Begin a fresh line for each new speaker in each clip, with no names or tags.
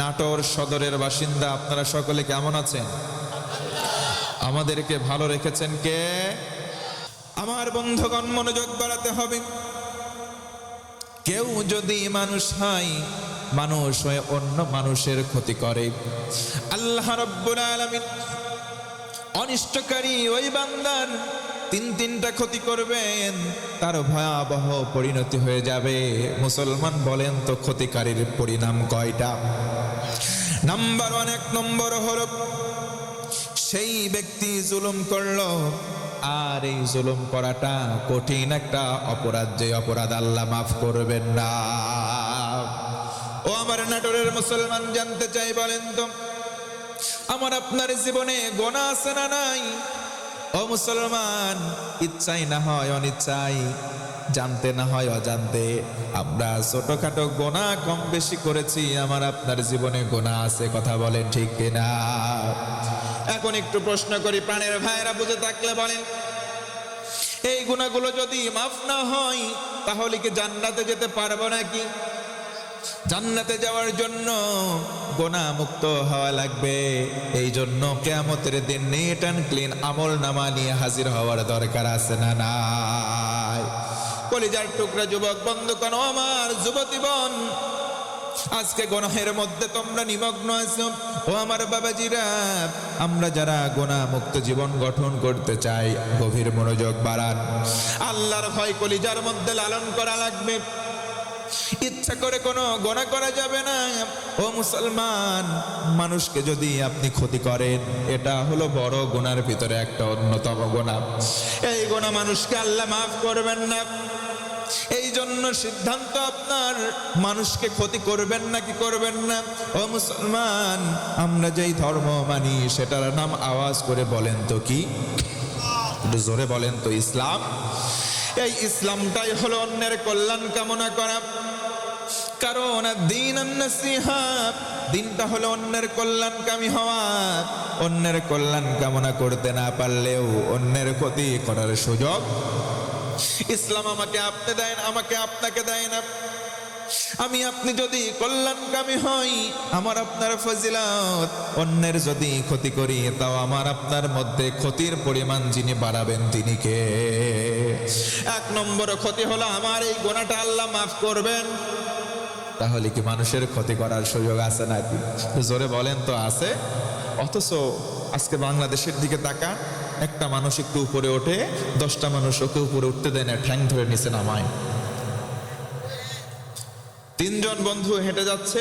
নাটোর সদরের বাসিন্দা আপনারা সকলে কেমন আছেন? আমাদেরকে ভালো রেখেছেন কে? আমার বন্ধুগণ, মনোযোগ বাড়াতে হবে। কেউ যদি মানুষ হয়, মানুষ হয়ে অন্য মানুষের ক্ষতি করে, আল্লাহ রাব্বুল আলামিন অনিষ্টকারী ওই বান্দার তিনটা ক্ষতি করবেন, তার ভয়াবহ পরিণতি হয়ে যাবে। মুসলমান বলেন তো ক্ষতিকারীর পরিণাম কয়টা? নাম্বার 1, 1 নম্বর হলো সেই ব্যক্তি জুলুম করলো, আর এই জুলুম করাটা কঠিন একটা অপরাধ, যে অপরাধ আল্লাহ মাফ করবেন না। ও আমার নাটোরের মুসলমান, জানতে চাই, বলেন তো আমার আপনার জীবনে গোনাহ আছে না নাই? ও মুসলমান, ইচ্ছাই না হয় অনিচ্ছাই, জানতে না হয় অজান্তে, আমরা ছোটখাটো গোনাহ কম বেশি করেছি। আমার আপনার জীবনে গোনাহ আছে, কথা বলেন ঠিক কিনা? এখন একটু প্রশ্ন করি, প্রাণের ভাইরা বুঝে থাকলে বলেন, এই গুনাহগুলো যদি মাফ না হয় তাহলে কি জান্নাতে যেতে পারবো নাকি? জান্নাতে যাওয়ার জন্য গোনাহ মুক্ত হওয়া লাগবে। এই জন্য কিয়ামতের দিন নিট অ্যান্ড ক্লিন আমল নামা নিয়ে হাজির হওয়ার দরকার আছে না নাই? কলিজার টুকরা যুবক বন্ধুগণ, আমার যুবতী বোন, আজকে গুনাহের মধ্যে তোমরা নিমগ্ন আছো। ও আমার বাবাজিরা, আমরা যারা গুনাহ মুক্ত জীবন গঠন করতে চাই, গভীর মনোযোগ বাড়ান। আল্লাহর ভয় কলিজার মধ্যে লালন করা লাগবে। ইচ্ছা করে কোনো গুনাহ করা যাবে না। ও মুসলমান, মানুষকে যদি আপনি ক্ষতি করেন, এটা হলো বড় গুনার ভিতরে একটা অন্যতম গুনাহ। এই গুনাহ মানুষকে আল্লাহ মাফ করবেন না। এই জন্য সিদ্ধান্ত আপনার, মানুষকে ক্ষতি করবেন না কি করবেন না। ও মুসলমান, আমরা যেই ধর্ম মানি সেটার নাম আওয়াজ করে বলেন তো কি? একটু জোরে বলেন তো ইসলাম। এই ইসলামটাই হলো অন্যের কল্যাণ কামনা করা। কারণ দ্বীন আন-নাসিহা, দিনটা হলো অন্যের কল্যাণকামী হওয়া। অন্যের কল্যাণ কামনা করতে না পারলেও অন্যের ক্ষতি করার সুযোগ ইসলাম আমাকে আপনি দেয় না, আমাকে আপনাকে দেয় না। আমি আপনি যদি কল্যাণকামী হই, আমার আপনার ফজিলত, অন্যের যদি ক্ষতি করি, তাও আমার আপনার মধ্যে ক্ষতির পরিমাণ যিনি বাড়াবেন তিনি কে? 1 নম্বর ক্ষতি হলো আমার এই গুনাহটা আল্লাহ মাফ করবেন। তাহলে কি মানুষের ক্ষতি করার সুযোগ আছে নাকি? জোরে বলেন তো আছে? অথচ আজকে বাংলাদেশের দিকে তাকান, একটা মানুষ একটু উপরে ওঠে, 10টা মানুষ ওকে উপরে উঠতে দেয় না, ঠ্যাং ধরে নিচে নামায়। 3 জন বন্ধু হেঁটে যাচ্ছে,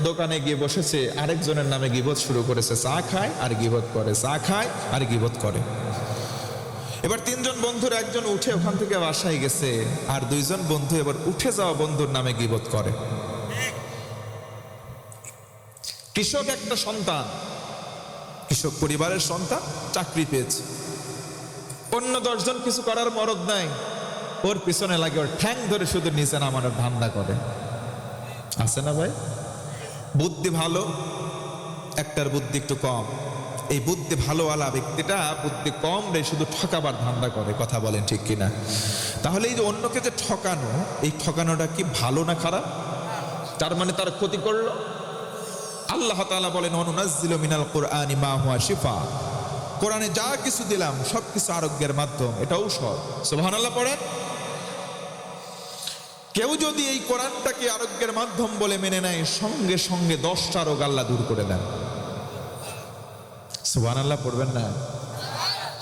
দোকানে গিয়ে বসেছে, আরেকজনের নামে গীবত শুরু করেছে। চা খায় আর গীবত করে, চা খায় আর গীবত করে। এবার 3 জন বন্ধুর একজন উঠে ওখান থেকে বাসায় গেছে, আর 2 জন বন্ধু এবার উঠে যাওয়া বন্ধুর নামে গীবত করে। কৃষক একটা সন্তান, কৃষক পরিবারের সন্তান, চাকরি পেয়েছে। অন্য 10 জন কিছু করার মরদ নাই, ওর পিছনে লাগে, ওর ঠ্যাং ধরে শুধু নিচে নামানোর ধান্দা করে। আছে না ভাই? বুদ্ধি ভালো, একটার বুদ্ধি একটু কম। এই বুদ্ধি ভালোওয়ালা ব্যক্তিটা বুদ্ধি কম রে শুধু ঠকাবার ধান্দা করে, কথা বলেন ঠিক কিনা? তাহলে এই যে অন্যকে যে ঠকানো, এই ঠকানোটা কি ভালো না খারাপ? তার মানে তার ক্ষতি করলো। আল্লাহ তাআলা বলেন, অনুনাজ্জিলু মিনাল কুরআনি মা হুয়া শিফা, কোরআনে যা কিছু দিলাম সবকিছু আরোগ্যের মাধ্যম, এটা ঔষধ। সুবহানাল্লাহ পড়েন। কেউ যদি এই কোরআনটাকে আরোগ্যের মাধ্যম বলে মেনে নেয়, সঙ্গে সঙ্গে 10টা রোগ আল্লাহ দূর করে দেন। সুবহানাল্লাহ পড়বেন না?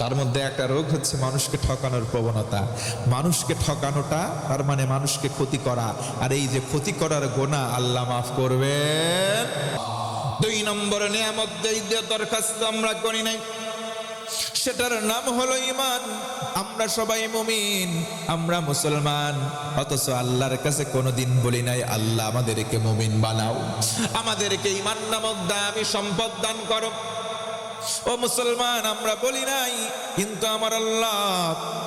তার মধ্যে একটা রোগ হচ্ছে মানুষকে ঠকানোর প্রবণতা। মানুষকে ঠকানোটা তার মানে মানুষকে ক্ষতি করা, আর এই যে ক্ষতি করার গুনাহ আল্লাহ মাফ করবেন। 2 নম্বর নিয়ামত যেই দরখাস্ত আমরা করি নাই, সেটার নাম হলো ঈমান। আমরা সবাই মুমিন, আমরা মুসলমান, অথচ আল্লাহর কাছে কোনোদিন বলি নাই আল্লাহ আমাদেরকে মুমিন বানাও, আমাদেরকে ঈমান নামক দামি সম্পদ দান করো। ও মুসলমান, আমরা বলি নাই, কিন্তু আমার আল্লাহ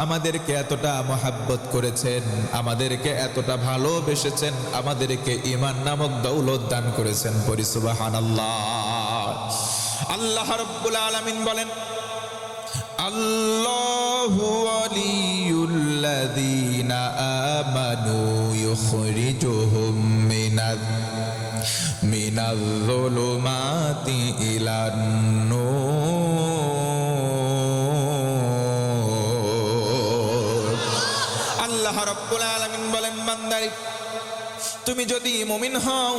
আমাদেরকে এতটা মহাব্বত করেছেন, আমাদেরকে এতটা ভালোবেসেছেন, আমাদেরকে ঈমান নামক দৌলত দান করেছেন। পড়ি সুবহানাল্লাহ। আল্লাহ রাব্বুল আলামিন বলেন, আল্লাহু ওয়ালিয়ুল্লাযীনা আমানু ইউখরিজুহুম মিনাল মিনাল যুলুমাতি ইলান নূর। আল্লাহ রাব্বুল আলামিন বলেন, বান্দারে তুমি যদি মুমিন হও,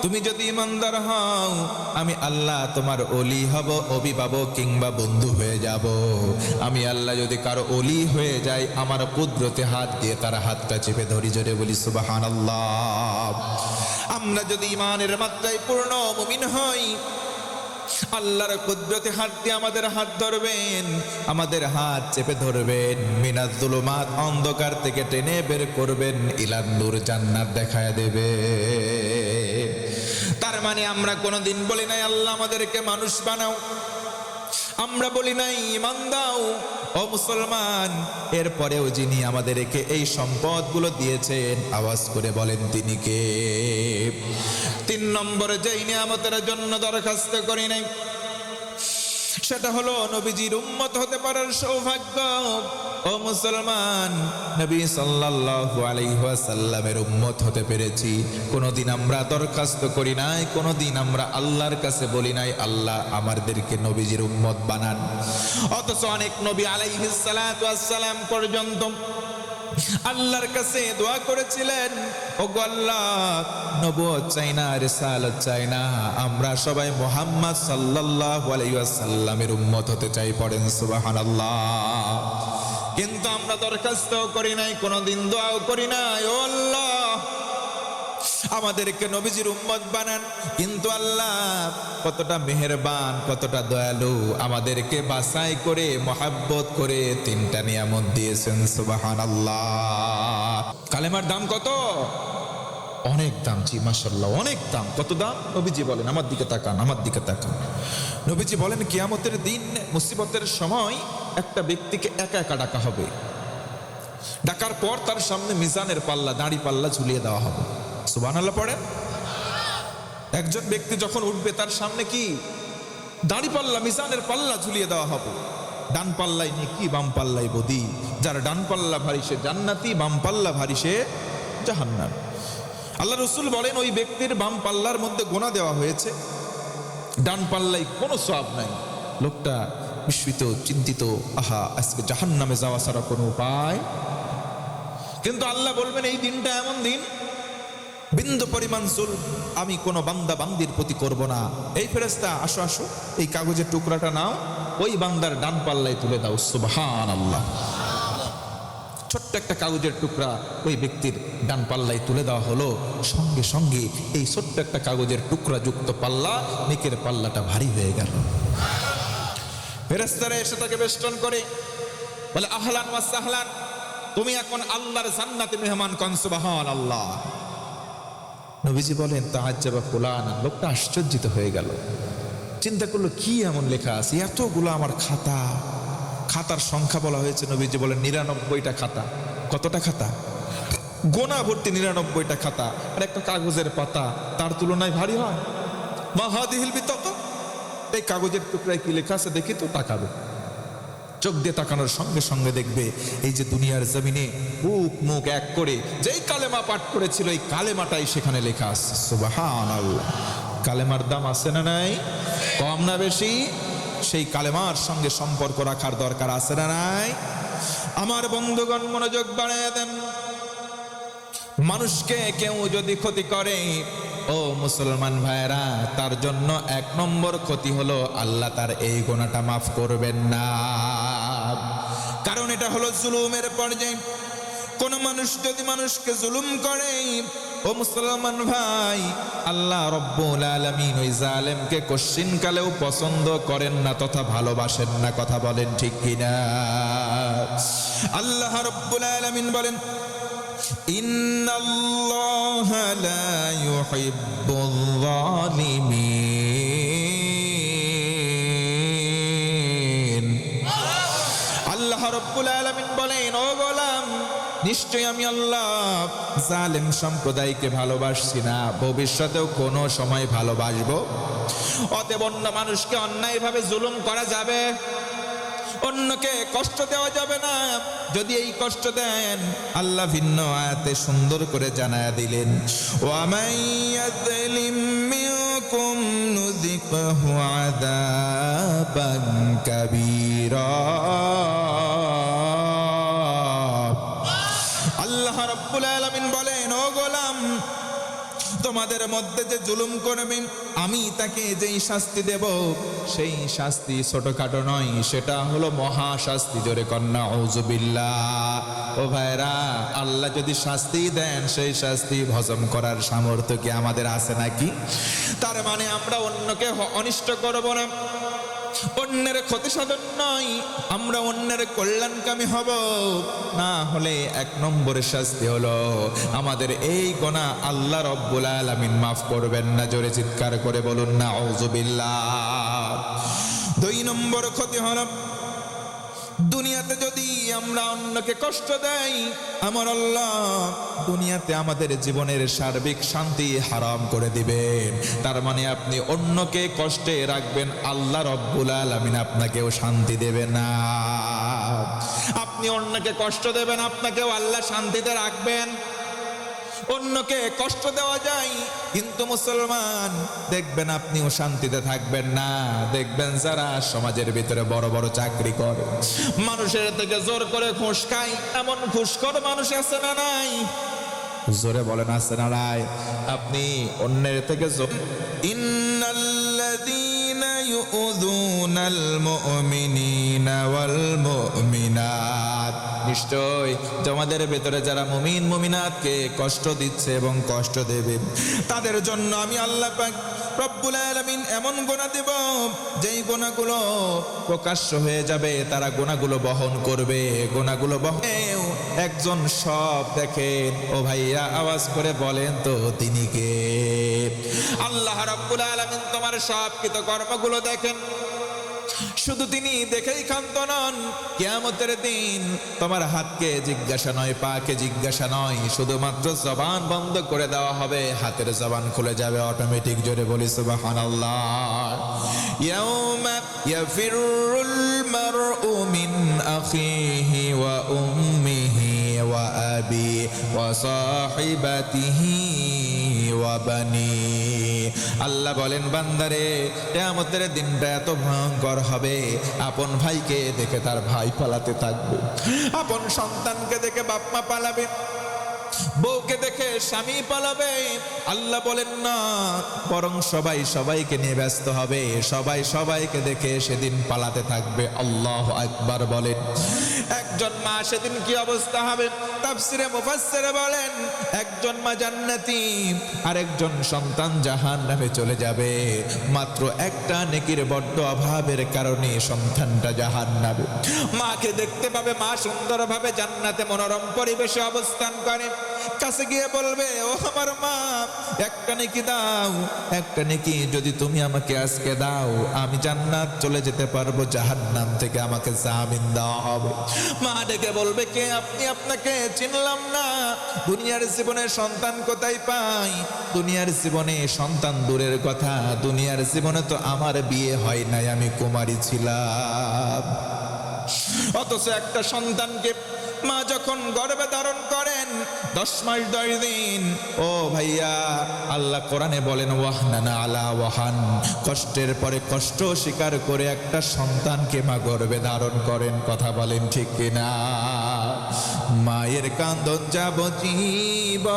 তুমি যদি ইমানদার হও, আমি আল্লাহ তোমার ওলি হব, অভিভাবক কিংবা বন্ধু হয়ে যাব। আমি আল্লাহ যদি কারো ওলি হয়ে যাই, আমার কুদরতে হাত দিয়ে তার হাতটা চেপে ধরি। জোরে বলি সুবহানাল্লাহ। আমরা যদি ইমানের মাত্রায় পূর্ণ মুমিন হই, আল্লাহর কুদরতে হাত দিয়ে আমাদের হাত ধরবেন, আমাদের হাত চেপে ধরবেন, মিনাজ যুলুমাত অন্ধকার থেকে টেনে বের করবেন, ইলান নূর জান্নাত দেখায় দেবে। তার মানে আমরা কোনোদিন বলি নাই আল্লাহ আমাদেরকে মানুষ বানাও, আমরা বলি নাই ঈমান দাও। ও মুসলমান, এরপরেও যিনি আমাদেরকে এই সম্পদগুলো দিয়েছেন, আওয়াজ করে বলেন তিনি কে? 3 নম্বরে যেই নিয়ামতের জন্য দরখাস্ত করি নাই, সেটা হলো নবীজির উম্মত হতে পারার সৌভাগ্য। ও মুসলমান, নবী সাল্লাল্লাহু আলাইহি ওয়াসাল্লামের উম্মত হতে পেরেছি। কোনোদিন আমরা দরখাস্ত করি নাই, কোনোদিন আমরা আল্লাহর কাছে বলি নাই আল্লাহ আমাদেরকে নবীজির উম্মত বানান। অথচ অনেক নবী আলাইহিস সালাতু ওয়াস সালাম পর্যন্ত আল্লাহর কাছে দোয়া করেছিলেন, ওগো আল্লাহ, নবুয়ত চাই না, রিসালাত চাই না, আমরা সবাই মুহাম্মদ সাল্লাল্লাহু আলাইহি ওয়াসাল্লামের উম্মত হতে চাই। পড়েন সুবহানাল্লাহ। কিন্তু আমরা দরখাস্ত করি নাই, কোনোদিন দোয়াও করি নাই, ও আল্লাহ আমাদেরকে নবীজির উম্মত বানান। কিন্তু আল্লাহ কতটা মেহেরবান, কতটা দয়ালু, আমাদেরকে বাছাই করে মহাব্বত করে 3টা নিয়ামত দিয়েছেন। সুবহানাল্লাহ। কালেমার দাম কত? অনেক দাম। জি মাশাআল্লাহ, অনেক দাম। কত দাম? নবীজি বলেন, আমার দিকে তাকান, আমার দিকে তাকান। নবীজি বলেন, কিয়ামতের দিন মুসিবতের সময় একটা ব্যক্তিকে একা একা ডাকা হবে। ডাকার পর তার সামনে মিজানের পাল্লা, দাঁড়ি পাল্লা ঝুলিয়ে দেওয়া হবে। সুবহানাল্লাহ পড়েন। একজন ব্যক্তি যখন উঠবে, তার সামনে কি? দাঁড়ি পাল্লা, মিজানের পাল্লা ঝুলিয়ে দেওয়া হবে। ডান পাল্লাই নেকি, বাম পাল্লাই বদি। যার ডান পাল্লা ভারী সে জান্নাতি, বাম পাল্লা ভারী সে জাহান্নামী। আল্লাহ রাসূল বলেন, ওই ব্যক্তির বাম পাল্লার মধ্যে গোনা দেওয়া হয়েছে, ডান পাল্লায় কোনো সওয়াব নাই। লোকটা বিস্মিত, চিন্তিত, আহা আজকে জাহান্নামে যাওয়া ছাড়া কোনো উপায়। কিন্তু আল্লাহ বলবেন, এই দিনটা এমন দিন, বিন্দু পরিমাণ জুলম আমি কোনো বান্দা বান্দির প্রতি করব না। এই ফেরেশতা, আসো আসো, এই কাগজের টুকরাটা নাও, ওই বান্দার ডান পাল্লায় তুলে দাও। সুবহানাল্লাহ। ছোট্ট একটা কাগজের টুকরা ওই ব্যক্তির ডান পাল্লায় তুলে দেওয়া হলো। সঙ্গে সঙ্গে এই ছোট্ট একটা কাগজের টুকরা যুক্ত পাল্লা, নেকের পাল্লাটা ভারী হয়ে গেল। ফেরেশতারা এসে তাকে বেষ্টন করে বলে, আহলান ওয়া সাহলান, তুমি এখন আল্লাহর জান্নাতে মেহমান। কোন সুবহানাল্লাহ। নবীজি বলেন, তাআজ্জাবা ফুলান, লোকটা আশ্চর্যিত হয়ে গেল। চিন্তা করলো, কি এমন লেখা আছে? এতগুলো আমার খাতা। খাতার সংখ্যা বলা হয়েছে, নবীজি বলেন 99টা খাতা। কতটা খাতা? গোনা ভর্তি 99টা খাতা। আর একটা কাগজের পাতা তার তুলনায় ভারী হয়? মা হাদিহিল বিতাকা, এই কাগজের টুকরায় কি লেখা আছে দেখি তো। তাকাবে, চোখ দিয়ে তাকানোর সঙ্গে সঙ্গে দেখবে এই যে দুনিয়ার জমিনে বুক মুখ এক করে যেই কালেমা পাঠ করেছিল, এই কালেমাটাই সেখানে লেখা আছে। সুবহানাল্লাহ। কালেমার দাম আছে না নাই? কম না বেশি? সেই কালেমার সঙ্গে সম্পর্ক রাখার দরকার আছে না নাই? আমার বন্ধুগণ, মনোযোগ বাড়িয়ে দেন। মানুষকে কেউ যদি ক্ষতি করে, ও মুসলমান ভাইরা, তার জন্য 1 নম্বর ক্ষতি হলো আল্লাহ তার এই গুনাহটা মাফ করবেন না। কারণ এটা হলো জুলুমের পর্যায়। কোন মানুষ যদি মানুষকে জুলুম করে, ও মুসলমান ভাই, আল্লাহ রব্বুল আলামিন ওই জালেমকে কশিন কালেও পছন্দ করেন না তথা ভালোবাসেন না। কথা বলেন ঠিক কিনা? আল্লাহ রব্বুল আলামিন বলেন, ইন্নাল্লাহা লা ইউহিব্বুয যালিমিন। আল্লাহ রব্বুল আলামিন বলেন, ও গোলাম, নিশ্চয়ই আমি আল্লাহ জালেম সম্প্রদায়কে ভালোবাসছি না, ভবিষ্যতেও কোনো সময় ভালোবাসবো। অতএব অন্য মানুষকে অন্যায়ভাবে জুলুম করা যাবে? অন্যকে কষ্ট দেওয়া যাবে না। যদি এই কষ্ট দেন, আল্লাহ ভিন্ন আয়াতে সুন্দর করে জানায়া দিলেন, ওয়া মাইয়াযলিম মিনকুম নুযিকহু আযাবান কাবীরা। আল্লাহ রাব্বুল আলামিন বলেন, ও গোলাম, তোমাদের মধ্যে যে জুলুম করবে আমি তাকে যেই শাস্তি দেব সেই শাস্তি ছোটখাটো নয়, সেটা হলো মহা শাস্তি। জোরে কন্যা আউযুবিল্লাহ। ও ভাইরা, আল্লাহ যদি শাস্তি দেন সেই শাস্তি হজম করার সামর্থ্য কি আমাদের আছে নাকি? তার মানে আমরা অন্যকে অনিষ্ট করব না, অন্যের ক্ষতি সাধন নয়, আমরা অন্যের কল্যাণকামী হব। না হলে এক নম্বরের শাস্তি হলো আমাদের এই গুনাহ আল্লাহ রাব্বুল আলামিন মাফ করবেন না। জোরে চিৎকার করে বলুন না আউযুবিল্লাহ। দুই নম্বর ক্ষতি হলো দুনিয়াতে যদি আমরা অন্যকে কষ্ট দেই, আমার আল্লাহ দুনিয়াতে আমাদের জীবনের সার্বিক শান্তি হারাম করে দিবেন। তার মানে আপনি অন্যকে কষ্টে রাখবেন, আল্লাহ রাব্বুল আলামিন আপনাকেও শান্তি দেবে না। আপনি অন্যকে কষ্ট দেবেন, আপনাকেও আল্লাহ শান্তিতে রাখবেন। অন্যকে কষ্ট দেওয়া যায়, কিন্তু মুসলমান দেখবেন আপনিও শান্তিতে থাকবেন না। দেখবেন যারা সমাজের ভিতরে বড় বড় চাকরি করে, মানুষের থেকে জোর করে ঘুষ খায়, এমন ঘুষখোর মানুষ আছে না নাই? জোরে বলেন আছে না নাই? আপনি অন্যের থেকে ইন্নাল্লাযীনা ইউযুনাল মুমিনিনা ওয়াল মুমিনাত, নিশ্চয় তোমাদের ভেতরে যারা মুমিন মুমিনাতকে কষ্ট দিচ্ছে এবং কষ্ট দেবে, তাদের জন্য আমি আল্লাহ পাক রব্বুল আলামিন এমন গুনাহ দেব যেই গুনাহগুলো প্রকাশ্য হয়ে যাবে, তারা গুনাহগুলো বহন করবে। গুনাহগুলো বহন একজন সব দেখেন। ও ভাইয়া, আওয়াজ করে বলেন তো তিনি কে? আল্লাহ রাব্বুল আলামিন তোমার সব কর্মগুলো দেখেন। শুধু তিনি দেখেই ক্ষান্ত নন, কিয়ামতের দিন তোমার হাতকে জিজ্ঞাসা নয়, পাকে জিজ্ঞাসা নয়, শুধুমাত্র জবান বন্ধ করে দেওয়া হবে, হাতের জবান খুলে যাবে অটোমেটিক। জোরে বলি সুবহানাল্লাহ। ইয়াউমা ইয়াফিরুল মারউ মিন আখিহি ওয়া উম্মিহি ওয়া আবি ওয়া সাহিবাতিহি ওয়া বানি। আল্লাহ বলেন, বান্দারে, কিয়ামতের দিনটা এত ভয়ঙ্কর হবে, আপন ভাইকে দেখে তার ভাই পালাতে থাকবে, আপন সন্তানকে দেখে বাপ মা পালাবে, বউকে দেখে স্বামী পালাবে। আল্লাহ বলেন না, বরং সবাই সবাইকে নিয়ে ব্যস্ত হবে, সবাই সবাইকে দেখে সেদিন পালাতে থাকবে। আল্লাহু আকবার বলেন। একজন মা সেদিন কি অবস্থা হবে? তাফসিরে মুফাসসির বলেন, একজন মা জান্নাতি, আরেকজন সন্তান জাহান্নামে চলে যাবে। মাত্র একটা নেকির বড্ড অভাবের কারণে সন্তানটা জাহান্নামে। মাকে দেখতে পাবে, মা সুন্দরভাবে জান্নাতে মনোরম পরিবেশে অবস্থান করে। কাছে গিয়ে বলবে, ও আমার মা, একটা নেকি দাও, একটা নেকি যদি তুমি আমাকে আজকে দাও, আমি জান্নাত চলে যেতে পারবো, জাহান্নাম থেকে আমাকে জামিন দেওয়া হবে। মা ডেকে বলবে, কে আপনি? আপনাকে চিনলাম না। দুনিয়ার জীবনে সন্তান কোথায় পাই? দুনিয়ার জীবনে সন্তান দূরের কথা, দুনিয়ার জীবনে তো আমার বিয়ে হয় নাই, আমি কুমারী ছিলাম। অথচ একটা সন্তানকে মা যখন গর্ভে ধারণ করেন 10 মাস 10 দিন, ও ভাইয়া, আল্লাহ কোরআনে বলেন, ওয়াহনানা আলা ওয়াহান, কষ্টের পরে কষ্ট স্বীকার করে একটা সন্তানকে মা গর্ভে ধারণ করেন। কথা বলেন ঠিক কিনা? মায়ের কান্দন যাবজ্জীবন,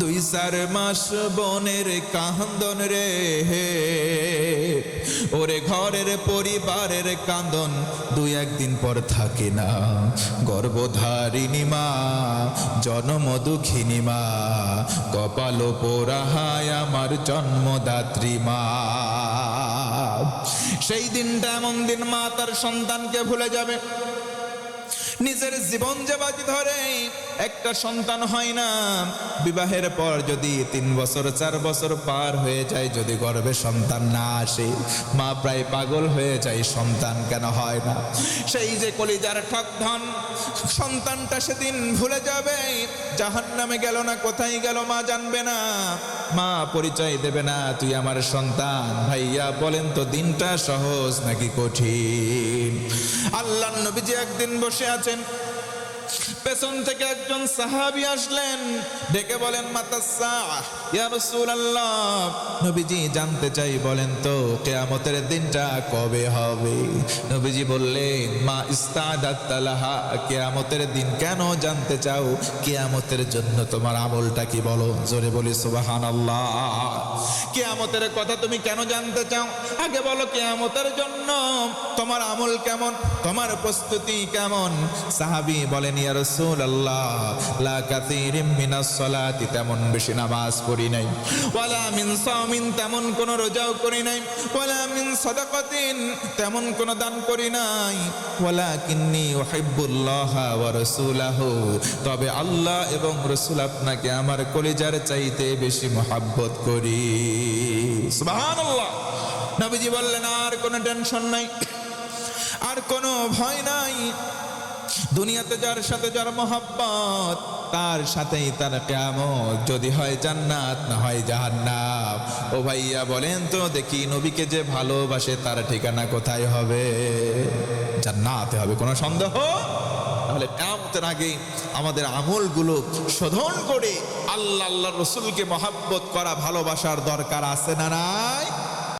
2-4 মাস বোনের কান্দন রে, ওরে ঘরের পরিবারের কান্দন 2-1 দিন পর থাকে না। গর্ভধারিণী মা, জন্ম দুঃখিনী মা, কপাল পোড়াহায় আমার জন্মদাত্রী মা। সেই দিনটা এমন দিন, মা তার সন্তানকে ভুলে যাবে। নিজের জীবন যে বাজি ধরে, একটা সন্তান হয় না, বিবাহের পর যদি 3 বছর 4 বছর পার হয়ে যায়, যদি গর্ভে সন্তান না আসে, মা প্রায় পাগল হয়ে যায়, সন্তান কেন হয় না। সেই যে কলিজার ঠক ধন সন্তানটা সেদিন ভুলে যাবে, জাহান্নামে গেল না কোথায় গেল মা জানবে না, মা পরিচয় দেবে না, তুই আমার সন্তান। ভাইয়া বলেন তো দিনটা সহজ নাকি কঠিন? আল্লাহর নবীজি একদিন বসে আছেন, পেছন থেকে একজন সাহাবী আসলেন, ডেকে বলেন মাতাসসাহ ইয়া রাসূলুল্লাহ, নবীজি জানতে চাই বলেন তো কিয়ামতের দিনটা কবে হবে? নবীজি বললেন মা ইস্তাদাত লাহা, কিয়ামতের দিন কেন জানতে চাও? কিয়ামতের জন্য তোমার আমলটা কি বলো? জোরে বলি সুবহানাল্লাহ। কিয়ামতের কথা তুমি কেন জানতে চাও? আগে বলো কিয়ামতের জন্য তোমার আমল কেমন, তোমার প্রস্তুতি কেমন? সাহাবী বলেন ইয়া রাসূলুল্লাহ, লা কাসীরিম মিনাস সালাতি, তেমন বেশি নামাজ পড়ি নাই, ওয়ালা মিন সাওমিন, তেমন কোন রোজাও করি নাই, ওয়ালা মিন সাদাকাতিন, তেমন কোন দান করি নাই, ওয়ালাকিন্নী উহিব্বুল্লাহ ওয়া রাসূলাহু, তবে আল্লাহ এবং রাসূল আপনাকে আমার কলিজার চাইতে বেশি মহব্বত করি। সুবহানাল্লাহ। নবীজি বললেন আর কোনো টেনশন নাই, আর কোনো ভয় নাই, দুনিয়াতে যার সাথে যার মহব্বত, তার সাথেই তার কিয়ামত, যদি হয় জান্নাত না হয় জাহান্নাম। ও ভাইয়া বলেন তো দেখি, নবীকে যে ভালোবাসে তার ঠিকানা কোথায় হবে? জান্নাতে হবে, কোনো সন্দেহ? তাহলে কিয়ামতের আগে আমাদের আমলগুলো শোধন করে আল্লাহ আল্লাহ রসুলকে মহব্বত করা, ভালোবাসার দরকার আছে না নাই?